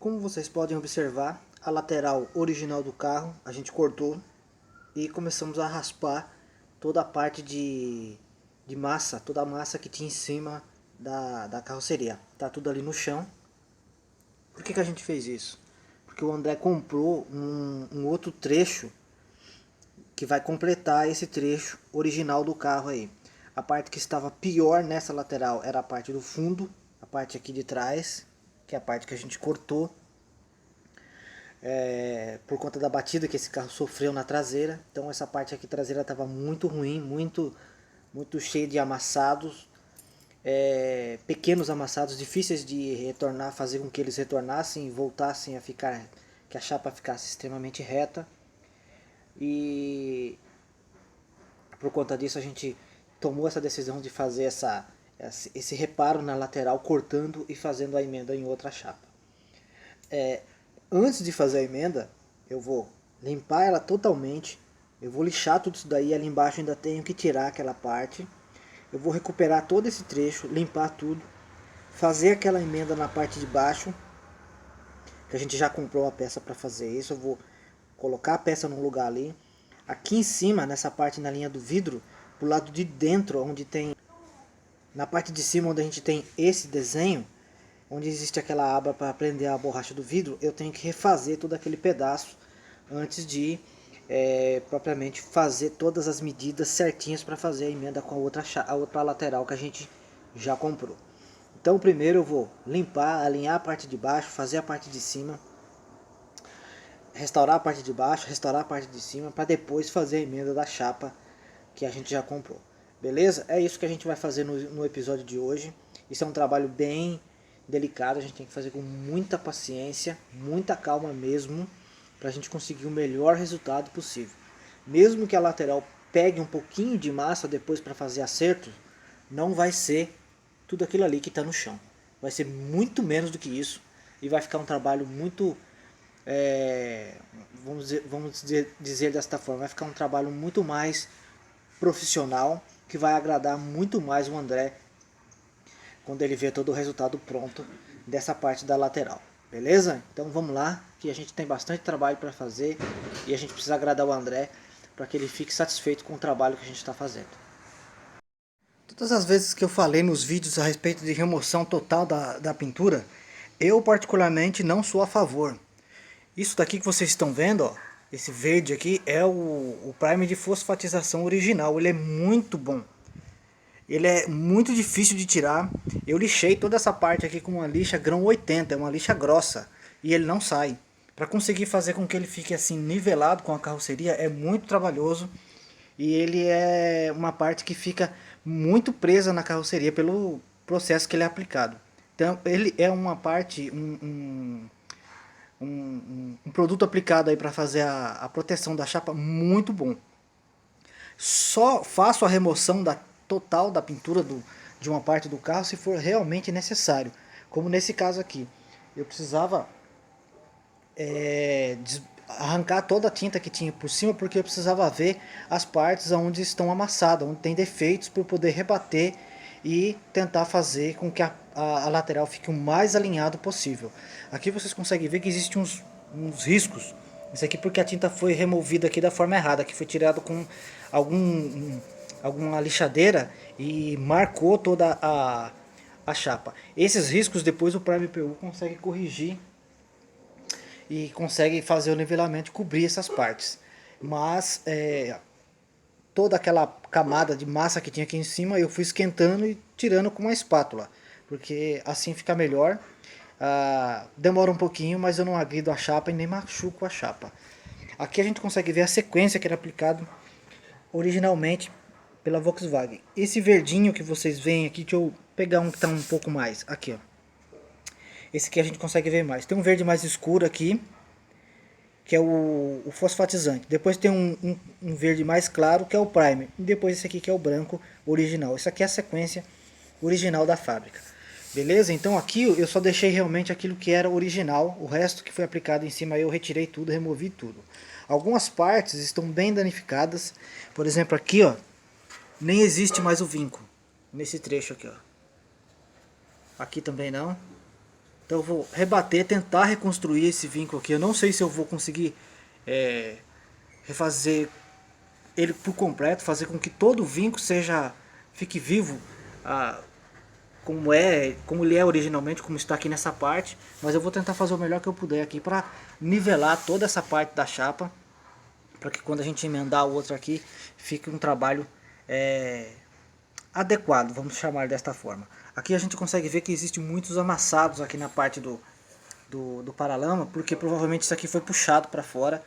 Como vocês podem observar, a lateral original do carro a gente cortou e começamos a raspar toda a parte de massa, toda a massa que tinha em cima da carroceria. Tá tudo ali no chão. Por que a gente fez isso? Porque o André comprou um outro trecho que vai completar esse trecho original do carro aí. A parte que estava pior nessa lateral era a parte do fundo, a parte aqui de trás, que é a parte que a gente cortou. Por conta da batida que esse carro sofreu na traseira. Então essa parte aqui traseira estava muito ruim, muito cheia de amassados, pequenos amassados, difíceis de retornar, fazer com que eles retornassem e voltassem a ficar, que a chapa ficasse extremamente reta. E por conta disso a gente tomou essa decisão de fazer esse reparo na lateral, cortando e fazendo a emenda em outra chapa. Antes de fazer a emenda, eu vou limpar ela totalmente, eu vou lixar tudo isso daí, ali embaixo ainda tenho que tirar aquela parte, eu vou recuperar todo esse trecho, limpar tudo, fazer aquela emenda na parte de baixo, que a gente já comprou a peça para fazer isso, eu vou colocar a peça no lugar ali, aqui em cima, nessa parte na linha do vidro, pro lado de dentro, onde tem, na parte de cima onde a gente tem esse desenho, onde existe aquela aba para prender a borracha do vidro, eu tenho que refazer todo aquele pedaço antes de propriamente fazer todas as medidas certinhas para fazer a emenda com a outra lateral que a gente já comprou. Então primeiro eu vou limpar, alinhar a parte de baixo, fazer a parte de cima, restaurar a parte de baixo, restaurar a parte de cima, para depois fazer a emenda da chapa que a gente já comprou. Beleza? É isso que a gente vai fazer no episódio de hoje. Isso é um trabalho bem delicado, a gente tem que fazer com muita paciência, muita calma mesmo, para a gente conseguir o melhor resultado possível. Mesmo que a lateral pegue um pouquinho de massa depois para fazer acerto, não vai ser tudo aquilo ali que está no chão. Vai ser muito menos do que isso e vai ficar um trabalho muito, vamos dizer desta forma, vai ficar um trabalho muito mais profissional, que vai agradar muito mais o André quando ele ver todo o resultado pronto dessa parte da lateral. Beleza? Então vamos lá, que a gente tem bastante trabalho para fazer e a gente precisa agradar o André para que ele fique satisfeito com o trabalho que a gente está fazendo. Todas as vezes que eu falei nos vídeos a respeito de remoção total da pintura, eu particularmente não sou a favor. Isso daqui que vocês estão vendo, ó, esse verde aqui, é o primer de fosfatização original. Ele é muito bom. Ele é muito difícil de tirar. Eu lixei toda essa parte aqui com uma lixa grão 80, é uma lixa grossa, e ele não sai. Para conseguir fazer com que ele fique assim nivelado com a carroceria é muito trabalhoso, e ele é uma parte que fica muito presa na carroceria pelo processo que ele é aplicado. Então ele é uma parte, um produto aplicado aí para fazer a proteção da chapa muito bom. Só faço a remoção total da pintura de uma parte do carro se for realmente necessário. Como nesse caso aqui. Eu precisava arrancar toda a tinta que tinha por cima, porque eu precisava ver as partes onde estão amassadas, onde tem defeitos, para poder rebater e tentar fazer com que a lateral fique o mais alinhado possível. Aqui vocês conseguem ver que existem uns riscos. Isso aqui porque a tinta foi removida aqui da forma errada, que foi tirado com alguma lixadeira e marcou toda a chapa. Esses riscos depois o Prime PU consegue corrigir e consegue fazer o nivelamento e cobrir essas partes. Mas toda aquela camada de massa que tinha aqui em cima eu fui esquentando e tirando com uma espátula, porque assim fica melhor. Demora um pouquinho, mas eu não agrido a chapa e nem machuco a chapa. Aqui a gente consegue ver a sequência que era aplicado originalmente pela Volkswagen. Esse verdinho que vocês veem aqui, deixa eu pegar um que está um pouco mais, aqui ó. Esse aqui a gente consegue ver mais. Tem um verde mais escuro aqui, que é o fosfatizante. Depois tem um verde mais claro, que é o primer. E depois esse aqui que é o branco original. Isso aqui é a sequência original da fábrica. Beleza? Então aqui eu só deixei realmente aquilo que era original. O resto que foi aplicado em cima eu retirei tudo, removi tudo. Algumas partes estão bem danificadas. Por exemplo aqui, ó, nem existe mais o vinco. Nesse trecho aqui, ó. Aqui também não. Então eu vou rebater, tentar reconstruir esse vinco aqui. Eu não sei se eu vou conseguir refazer ele por completo, fazer com que todo o vinco fique vivo, ah, como ele é originalmente, como está aqui nessa parte. Mas eu vou tentar fazer o melhor que eu puder aqui para nivelar toda essa parte da chapa, para que quando a gente emendar o outro aqui, fique um trabalho adequado, vamos chamar desta forma. Aqui a gente consegue ver que existem muitos amassados aqui na parte do paralama, porque provavelmente isso aqui foi puxado para fora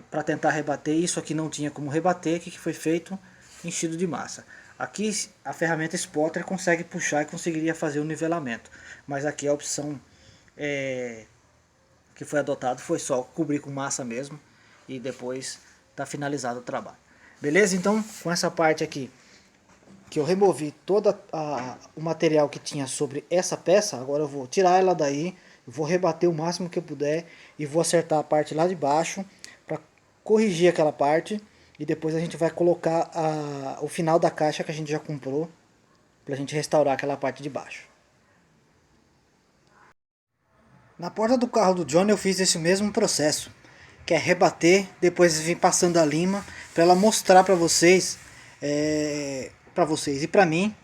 para tentar rebater. Isso aqui não tinha como rebater. O que foi feito? Enchido de massa. Aqui a ferramenta spotter consegue puxar e conseguiria fazer o nivelamento, mas aqui a opção que foi adotada foi só cobrir com massa mesmo e depois está finalizado o trabalho. Beleza? Então com essa parte aqui que eu removi todo o material que tinha sobre essa peça, agora eu vou tirar ela daí, vou rebater o máximo que eu puder e vou acertar a parte lá de baixo para corrigir aquela parte, e depois a gente vai colocar o final da caixa que a gente já comprou para a gente restaurar aquela parte de baixo. Na porta do carro do Johnny eu fiz esse mesmo processo, que é rebater, depois vir passando a lima para ela mostrar para vocês e para mim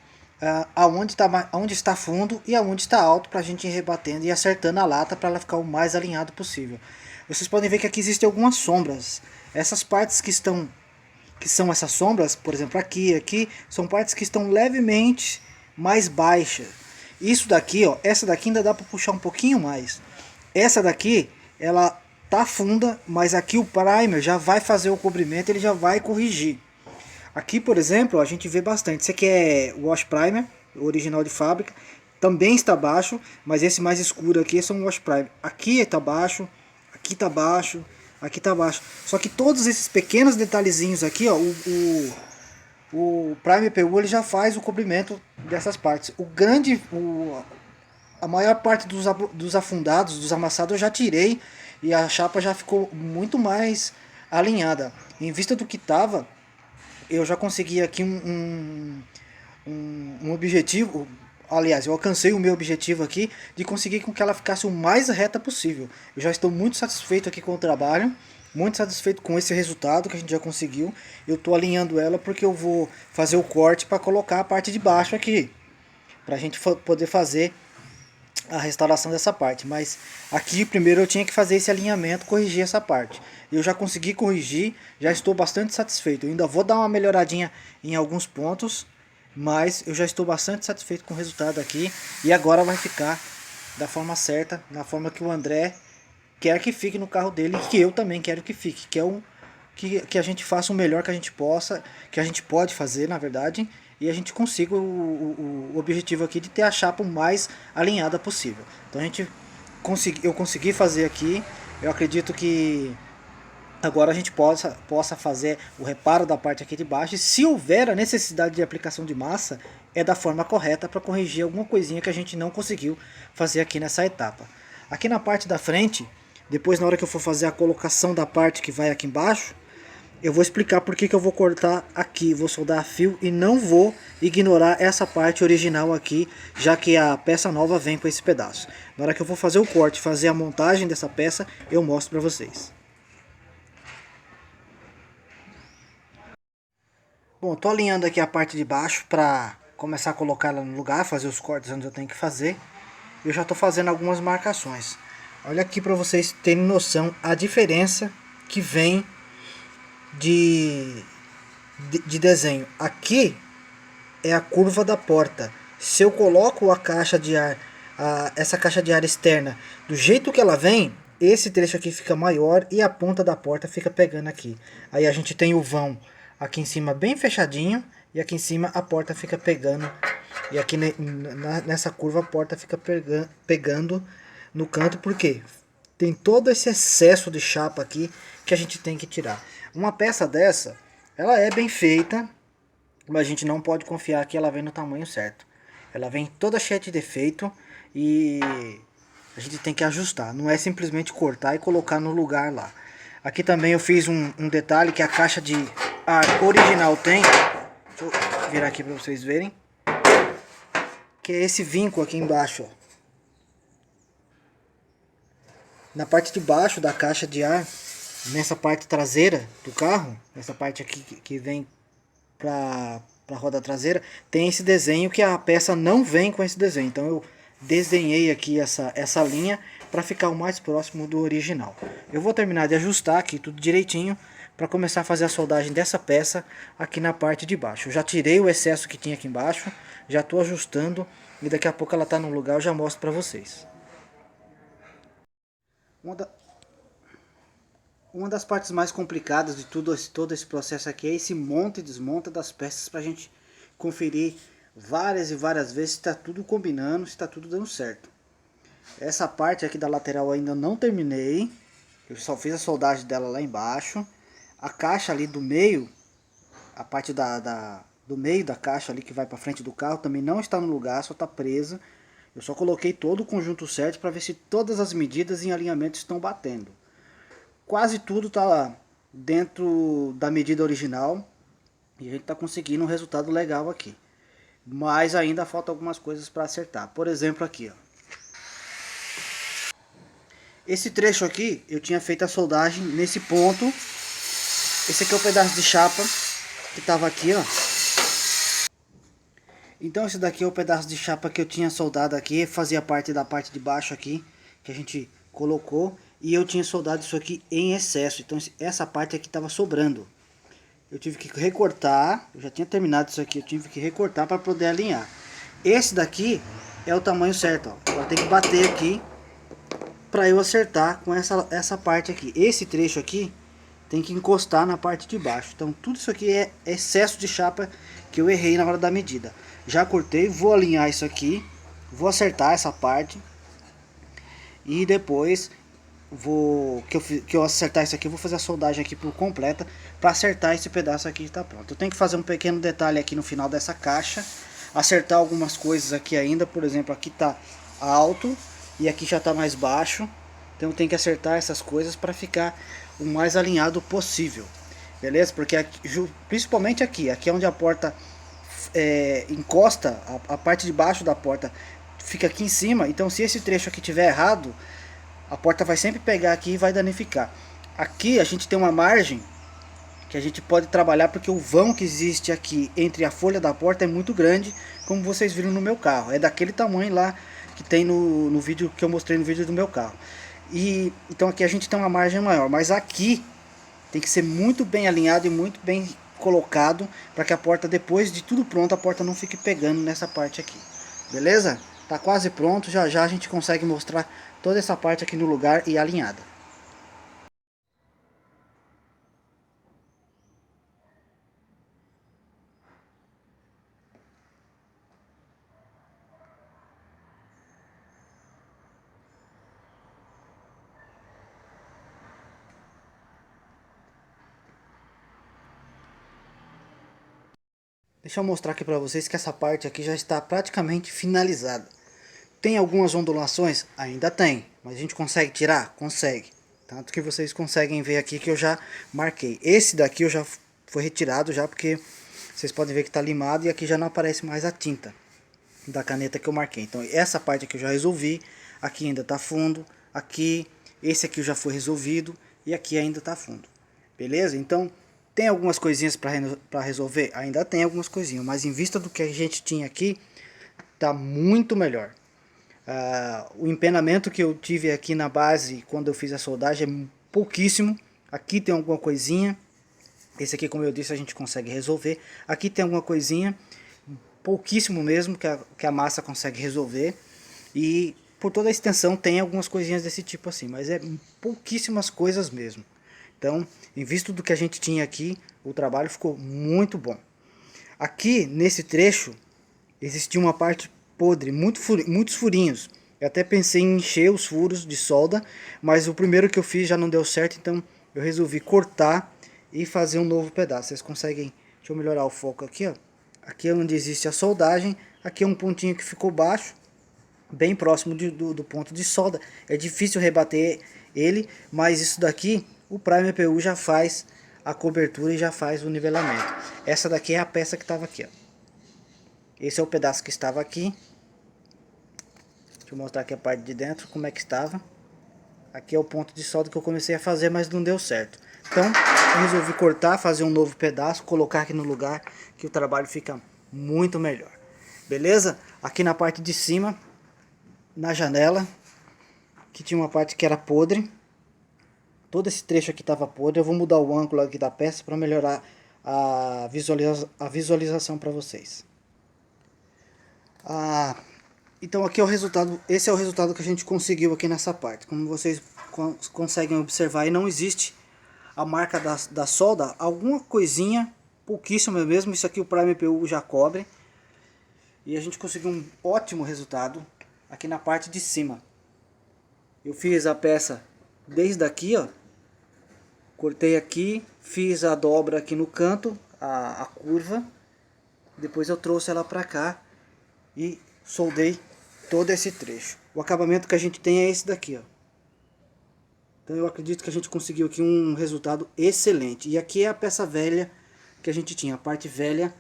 aonde está fundo e aonde está alto, para a gente ir rebatendo e acertando a lata para ela ficar o mais alinhado possível. Vocês podem ver que aqui existem algumas sombras. Essas partes que são essas sombras, por exemplo aqui, são partes que estão levemente mais baixas. Isso daqui, ó, essa daqui ainda dá para puxar um pouquinho mais. Essa daqui, ela tá funda, mas aqui o primer já vai fazer o cobrimento, ele já vai corrigir. Aqui, por exemplo, a gente vê bastante. Esse aqui é o wash primer, o original de fábrica. Também está baixo, mas esse mais escuro aqui são o wash primer. Aqui está baixo, aqui está baixo, aqui está baixo. Só que todos esses pequenos detalhezinhos aqui, ó, o primer PU ele já faz o cobrimento dessas partes. A maior parte dos afundados, dos amassados eu já tirei e a chapa já ficou muito mais alinhada. Em vista do que estava, eu já consegui aqui um objetivo. Aliás, eu alcancei o meu objetivo aqui de conseguir com que ela ficasse o mais reta possível. Eu já estou muito satisfeito aqui com o trabalho, muito satisfeito com esse resultado que a gente já conseguiu. Eu estou alinhando ela porque eu vou fazer o corte para colocar a parte de baixo aqui, para a gente poder fazer a restauração dessa parte. Mas aqui primeiro eu tinha que fazer esse alinhamento, corrigir essa parte. Eu já consegui corrigir, já estou bastante satisfeito. Eu ainda vou dar uma melhoradinha em alguns pontos, mas eu já estou bastante satisfeito com o resultado aqui. E agora vai ficar da forma certa, na forma que o André quer que fique no carro dele, e que eu também quero que fique, que é que a gente faça o melhor que a gente possa, que a gente pode fazer, na verdade, e a gente consiga o objetivo aqui de ter a chapa o mais alinhada possível. Então eu consegui fazer aqui. Eu acredito que agora a gente possa fazer o reparo da parte aqui de baixo, e se houver a necessidade de aplicação de massa, é da forma correta para corrigir alguma coisinha que a gente não conseguiu fazer aqui nessa etapa. Aqui na parte da frente, depois na hora que eu for fazer a colocação da parte que vai aqui embaixo, eu vou explicar por que eu vou cortar aqui, vou soldar a fio e não vou ignorar essa parte original aqui, já que a peça nova vem com esse pedaço. Na hora que eu for fazer o corte, fazer a montagem dessa peça, eu mostro para vocês. Bom, tô alinhando aqui a parte de baixo para começar a colocar ela no lugar, fazer os cortes onde eu tenho que fazer. Eu já tô fazendo algumas marcações. Olha aqui para vocês terem noção a diferença que vem de desenho. Aqui é a curva da porta. Se eu coloco a caixa de ar, essa caixa de ar externa do jeito que ela vem, esse trecho aqui fica maior e a ponta da porta fica pegando aqui. Aí a gente tem o vão aqui em cima bem fechadinho e aqui em cima a porta fica pegando. E aqui nessa curva a porta fica pegando no canto, porque tem todo esse excesso de chapa aqui que a gente tem que tirar. Uma peça dessa, ela é bem feita, mas a gente não pode confiar que ela vem no tamanho certo. Ela vem toda cheia de defeito e a gente tem que ajustar. Não é simplesmente cortar e colocar no lugar lá. Aqui também eu fiz um detalhe que a caixa de ar original tem. Deixa eu virar aqui para vocês verem. Que é esse vinco aqui embaixo, ó. Na parte de baixo da caixa de ar, nessa parte traseira do carro, essa parte aqui que vem para a roda traseira, tem esse desenho que a peça não vem com esse desenho. Então eu desenhei aqui essa linha para ficar o mais próximo do original. Eu vou terminar de ajustar aqui tudo direitinho para começar a fazer a soldagem dessa peça aqui na parte de baixo. Eu já tirei o excesso que tinha aqui embaixo, já estou ajustando e daqui a pouco ela está no lugar, eu já mostro para vocês. Uma das partes mais complicadas de todo esse processo aqui é esse monta e desmonta das peças para a gente conferir várias e várias vezes se está tudo combinando, se está tudo dando certo. Essa parte aqui da lateral eu ainda não terminei, eu só fiz a soldagem dela lá embaixo. A caixa ali do meio, a parte do meio da caixa ali que vai para frente do carro também não está no lugar, só está presa. Eu só coloquei todo o conjunto certo para ver se todas as medidas em alinhamento estão batendo. Quase tudo está dentro da medida original e a gente está conseguindo um resultado legal aqui. Mas ainda falta algumas coisas para acertar. Por exemplo aqui, ó. Esse trecho aqui eu tinha feito a soldagem nesse ponto. Esse aqui é o pedaço de chapa que estava aqui, ó. Então esse daqui é o pedaço de chapa que eu tinha soldado aqui, fazia parte da parte de baixo aqui, que a gente colocou. E eu tinha soldado isso aqui em excesso, então essa parte aqui estava sobrando. Eu tive que recortar, eu já tinha terminado isso aqui, eu tive que recortar para poder alinhar. Esse daqui é o tamanho certo, ó. Agora tem que bater aqui para eu acertar com essa parte aqui. Esse trecho aqui tem que encostar na parte de baixo. Então tudo isso aqui é excesso de chapa que eu errei na hora da medida. Já cortei, vou alinhar isso aqui, vou acertar essa parte e depois que eu acertar isso aqui, eu vou fazer a soldagem aqui por completa para acertar esse pedaço aqui que está pronto. Eu tenho que fazer um pequeno detalhe aqui no final dessa caixa, acertar algumas coisas aqui ainda, por exemplo, aqui está alto e aqui já está mais baixo, então eu tenho que acertar essas coisas para ficar o mais alinhado possível, beleza? Porque aqui, principalmente aqui é onde a porta encosta, a parte de baixo da porta fica aqui em cima, então se esse trecho aqui tiver errado, a porta vai sempre pegar aqui e vai danificar. Aqui a gente tem uma margem que a gente pode trabalhar porque o vão que existe aqui entre a folha da porta é muito grande, como vocês viram no meu carro. É daquele tamanho lá que tem no vídeo que eu mostrei no vídeo do meu carro. E então aqui a gente tem uma margem maior, mas aqui tem que ser muito bem alinhado e muito bem colocado para que a porta, depois de tudo pronto, a porta não fique pegando nessa parte aqui. Beleza? Tá quase pronto, já já a gente consegue mostrar toda essa parte aqui no lugar e alinhada. Deixa eu mostrar aqui para vocês que essa parte aqui já está praticamente finalizada. Tem algumas ondulações? Ainda tem, mas a gente consegue tirar? Consegue. Tanto que vocês conseguem ver aqui que eu já marquei. Esse daqui eu já foi retirado já porque vocês podem ver que está limado e aqui já não aparece mais a tinta da caneta que eu marquei. Então essa parte aqui eu já resolvi, aqui ainda está fundo, aqui, esse aqui já foi resolvido e aqui ainda está fundo. Beleza? Então tem algumas coisinhas para resolver? Ainda tem algumas coisinhas, mas em vista do que a gente tinha aqui, tá muito melhor. O empenamento que eu tive aqui na base quando eu fiz a soldagem é pouquíssimo. Aqui tem alguma coisinha. Esse aqui, como eu disse, a gente consegue resolver. Aqui tem alguma coisinha, pouquíssimo mesmo, que a massa consegue resolver. E por toda a extensão tem algumas coisinhas desse tipo assim, mas é pouquíssimas coisas mesmo. Então, em vista do que a gente tinha aqui, o trabalho ficou muito bom. Aqui, nesse trecho, existia uma parte podre, muitos furinhos. Eu até pensei em encher os furos de solda, mas o primeiro que eu fiz já não deu certo, então eu resolvi cortar e fazer um novo pedaço. Vocês conseguem, deixa eu melhorar o foco aqui, ó. Aqui é onde existe a soldagem, aqui é um pontinho que ficou baixo, bem próximo do ponto de solda. É difícil rebater ele, mas isso daqui, o Prime EPU já faz a cobertura e já faz o nivelamento. Essa daqui é a peça que estava aqui, ó. Esse é o pedaço que estava aqui. Deixa eu mostrar aqui a parte de dentro, como é que estava. Aqui é o ponto de solda que eu comecei a fazer, mas não deu certo. Então eu resolvi cortar, fazer um novo pedaço, colocar aqui no lugar que o trabalho fica muito melhor. Beleza? Aqui na parte de cima, na janela, que tinha uma parte que era podre. Todo esse trecho aqui estava podre. Eu vou mudar o ângulo aqui da peça para melhorar a visualização para vocês. Então aqui é o resultado. Esse é o resultado que a gente conseguiu aqui nessa parte. Como vocês conseguem observar, aí não existe a marca da solda. Alguma coisinha, pouquíssima mesmo. Isso aqui o Prime PU já cobre. E a gente conseguiu um ótimo resultado aqui na parte de cima. Eu fiz a peça desde aqui, ó. Cortei aqui, fiz a dobra aqui no canto, a curva. Depois eu trouxe ela pra cá e soldei todo esse trecho. O acabamento que a gente tem é esse daqui, ó. Então eu acredito que a gente conseguiu aqui um resultado excelente. E aqui é a peça velha que a gente tinha, a parte velha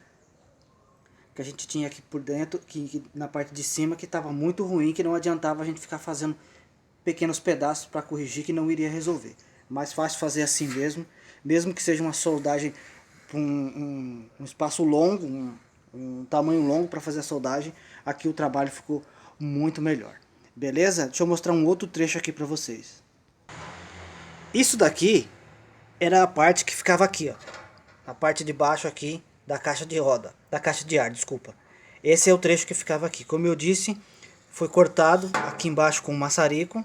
que a gente tinha aqui por dentro, que na parte de cima, que estava muito ruim, que não adiantava a gente ficar fazendo pequenos pedaços para corrigir, que não iria resolver. Mais fácil fazer assim mesmo que seja uma soldagem para um espaço longo, um tamanho longo para fazer a soldagem, aqui o trabalho ficou muito melhor. Beleza? Deixa eu mostrar um outro trecho aqui para vocês. Isso daqui era a parte que ficava aqui, ó, a parte de baixo aqui da caixa de roda, da caixa de ar, desculpa. Esse é o trecho que ficava aqui. Como eu disse, foi cortado aqui embaixo com um maçarico.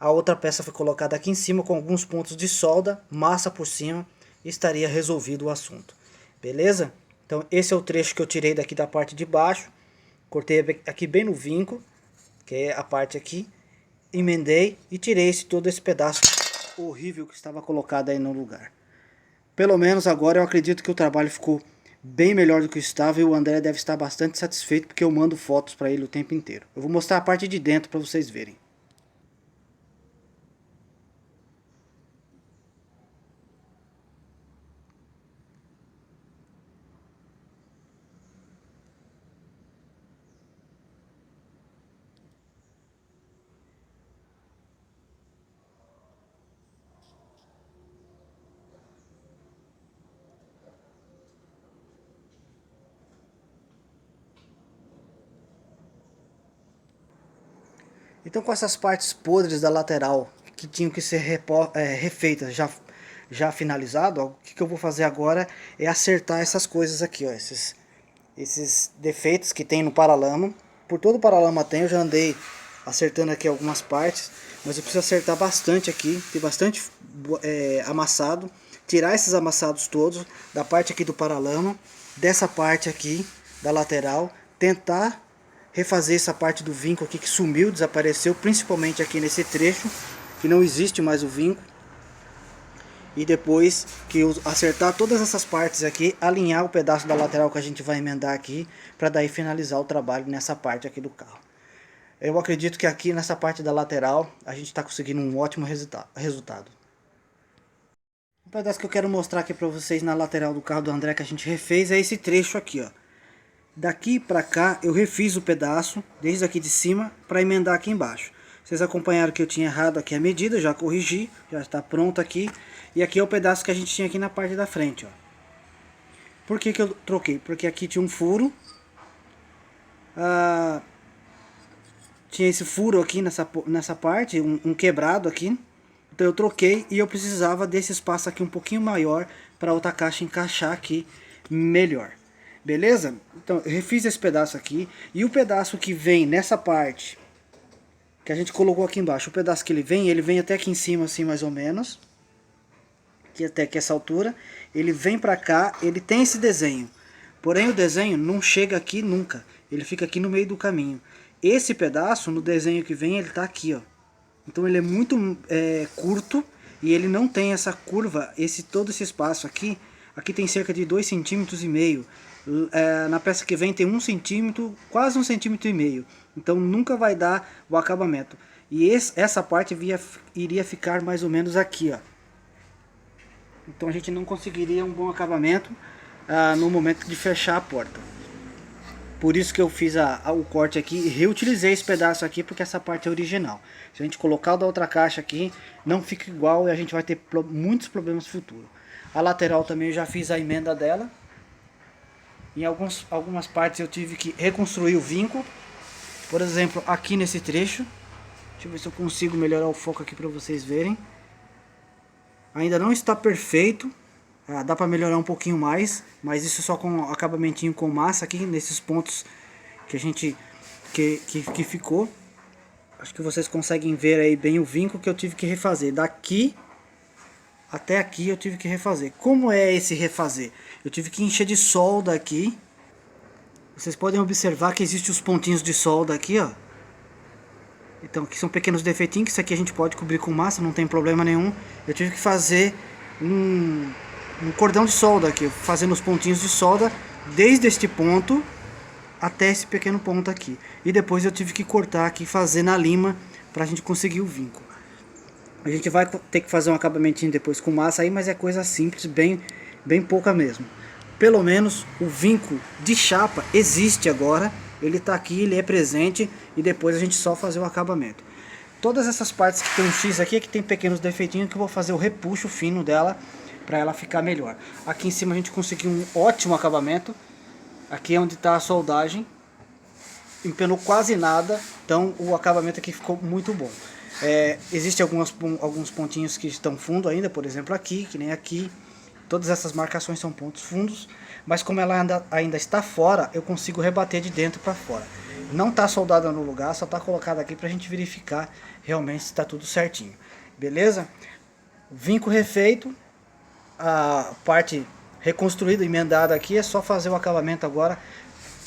A outra peça foi colocada aqui em cima com alguns pontos de solda, massa por cima, e estaria resolvido o assunto. Beleza? Então esse é o trecho que eu tirei daqui da parte de baixo. Cortei aqui bem no vinco, que é a parte aqui. Emendei e tirei todo esse pedaço horrível que estava colocado aí no lugar. Pelo menos agora eu acredito que o trabalho ficou bem melhor do que estava e o André deve estar bastante satisfeito porque eu mando fotos para ele o tempo inteiro. Eu vou mostrar a parte de dentro para vocês verem. Então com essas partes podres da lateral que tinham que ser refeitas já finalizado, ó, o que eu vou fazer agora é acertar essas coisas aqui, ó, esses defeitos que tem no paralama. Por todo o paralama tem, eu já andei acertando aqui algumas partes, mas eu preciso acertar bastante aqui, tem bastante amassado, tirar esses amassados todos da parte aqui do paralama, dessa parte aqui da lateral, tentar refazer essa parte do vinco aqui que sumiu, desapareceu, principalmente aqui nesse trecho, que não existe mais o vinco. E depois que eu acertar todas essas partes aqui, alinhar o pedaço da lateral que a gente vai emendar aqui, para daí finalizar o trabalho nessa parte aqui do carro. Eu acredito que aqui nessa parte da lateral a gente está conseguindo um ótimo resultado. O pedaço que eu quero mostrar aqui para vocês na lateral do carro do André que a gente refez é esse trecho aqui, ó. Daqui para cá eu refiz o pedaço, desde aqui de cima, para emendar aqui embaixo. Vocês acompanharam que eu tinha errado aqui a medida, já corrigi, já está pronto aqui. E aqui é o pedaço que a gente tinha aqui na parte da frente, ó. Por que eu troquei? Porque aqui tinha um furo. Tinha esse furo aqui nessa parte, um quebrado aqui. Então eu troquei e eu precisava desse espaço aqui um pouquinho maior para outra caixa encaixar aqui melhor. Beleza? Então eu refiz esse pedaço aqui. E o pedaço que vem nessa parte que a gente colocou aqui embaixo, o pedaço que ele vem até aqui em cima assim mais ou menos, que até aqui essa altura, ele vem pra cá, ele tem esse desenho, porém o desenho não chega aqui nunca, ele fica aqui no meio do caminho. Esse pedaço, no desenho que vem, ele tá aqui, ó. Então ele é muito curto e ele não tem essa curva, todo esse espaço aqui tem cerca de 2,5 cm. Na peça que vem tem 1 centímetro, quase 1,5 cm. Então nunca vai dar o acabamento. E essa parte iria ficar mais ou menos aqui, ó. Então a gente não conseguiria um bom acabamento no momento de fechar a porta. Por isso que eu fiz o corte aqui e reutilizei esse pedaço aqui, porque essa parte é original. Se a gente colocar o da outra caixa aqui, não fica igual e a gente vai ter muitos problemas futuros. A lateral também eu já fiz a emenda dela. Em algumas partes eu tive que reconstruir o vinco. Por exemplo, aqui nesse trecho. Deixa eu ver se eu consigo melhorar o foco aqui para vocês verem. Ainda não está perfeito. Dá para melhorar um pouquinho mais, mas isso só com acabamentinho com massa aqui nesses pontos que a gente que ficou. Acho que vocês conseguem ver aí bem o vinco que eu tive que refazer. Daqui até aqui eu tive que refazer. Como é esse refazer? Eu tive que encher de solda aqui. Vocês podem observar que existem os pontinhos de solda aqui, ó. Então aqui são pequenos defeitinhos, que isso aqui a gente pode cobrir com massa, não tem problema nenhum. Eu tive que fazer um cordão de solda aqui, fazendo os pontinhos de solda desde este ponto até esse pequeno ponto aqui. E depois eu tive que cortar aqui, fazer na lima, pra gente conseguir o vinco. A gente vai ter que fazer um acabamentinho depois com massa aí, mas é coisa simples, bem pouca mesmo. Pelo menos o vinco de chapa existe agora, ele tá aqui, ele é presente, e depois a gente só fazer o acabamento. Todas essas partes que tem um X aqui, que tem pequenos defeitinhos, que eu vou fazer o repuxo fino dela, para ela ficar melhor. Aqui em cima a gente conseguiu um ótimo acabamento. Aqui é onde está a soldagem. Empenou quase nada, então o acabamento aqui ficou muito bom. Existem alguns pontinhos que estão fundo ainda, por exemplo aqui, que nem aqui. Todas essas marcações são pontos fundos, mas como ela ainda está fora, eu consigo rebater de dentro para fora. Não está soldada no lugar, só está colocada aqui para a gente verificar realmente se está tudo certinho. Beleza? Vinco refeito. A parte reconstruída, emendada aqui, é só fazer o acabamento agora,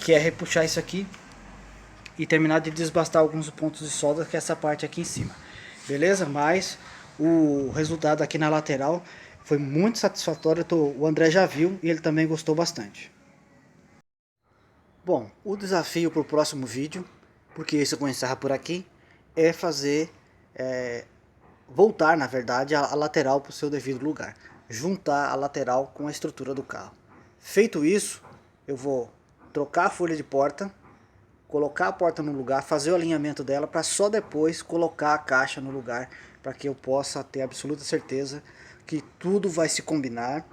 que é repuxar isso aqui e terminar de desbastar alguns pontos de solda, que é essa parte aqui em cima. Beleza? Mas o resultado aqui na lateral foi muito satisfatório. O André já viu e ele também gostou bastante. Bom, o desafio para o próximo vídeo, porque isso eu vou encerrar por aqui, é fazer, voltar na verdade a lateral para o seu devido lugar. Juntar a lateral com a estrutura do carro. Feito isso, eu vou trocar a folha de porta, colocar a porta no lugar, fazer o alinhamento dela para só depois colocar a caixa no lugar, para que eu possa ter absoluta certeza que tudo vai se combinar.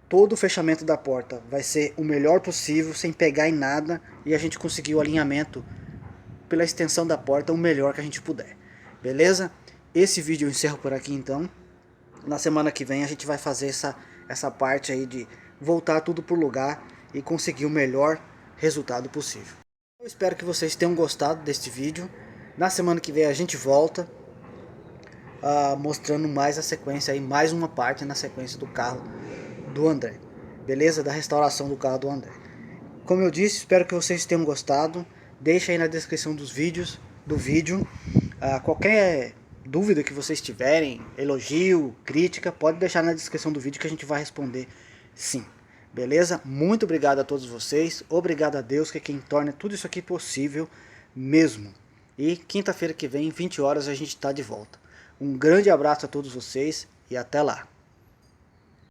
Todo o fechamento da porta vai ser o melhor possível, sem pegar em nada, e a gente conseguir o alinhamento pela extensão da porta o melhor que a gente puder. Beleza? Esse vídeo eu encerro por aqui então. Na semana que vem a gente vai fazer essa parte aí de voltar tudo pro lugar e conseguir o melhor resultado possível. Eu espero que vocês tenham gostado deste vídeo. Na semana que vem a gente volta mostrando mais a sequência aí, mais uma parte na sequência do carro do André. Beleza? Da restauração do carro do André. Como eu disse, espero que vocês tenham gostado. Deixa aí na descrição do vídeo qualquer dúvida que vocês tiverem, elogio, crítica, pode deixar na descrição do vídeo que a gente vai responder sim. Beleza? Muito obrigado a todos vocês. Obrigado a Deus, que é quem torna tudo isso aqui possível mesmo. E quinta-feira que vem, 20 horas, a gente está de volta. Um grande abraço a todos vocês e até lá.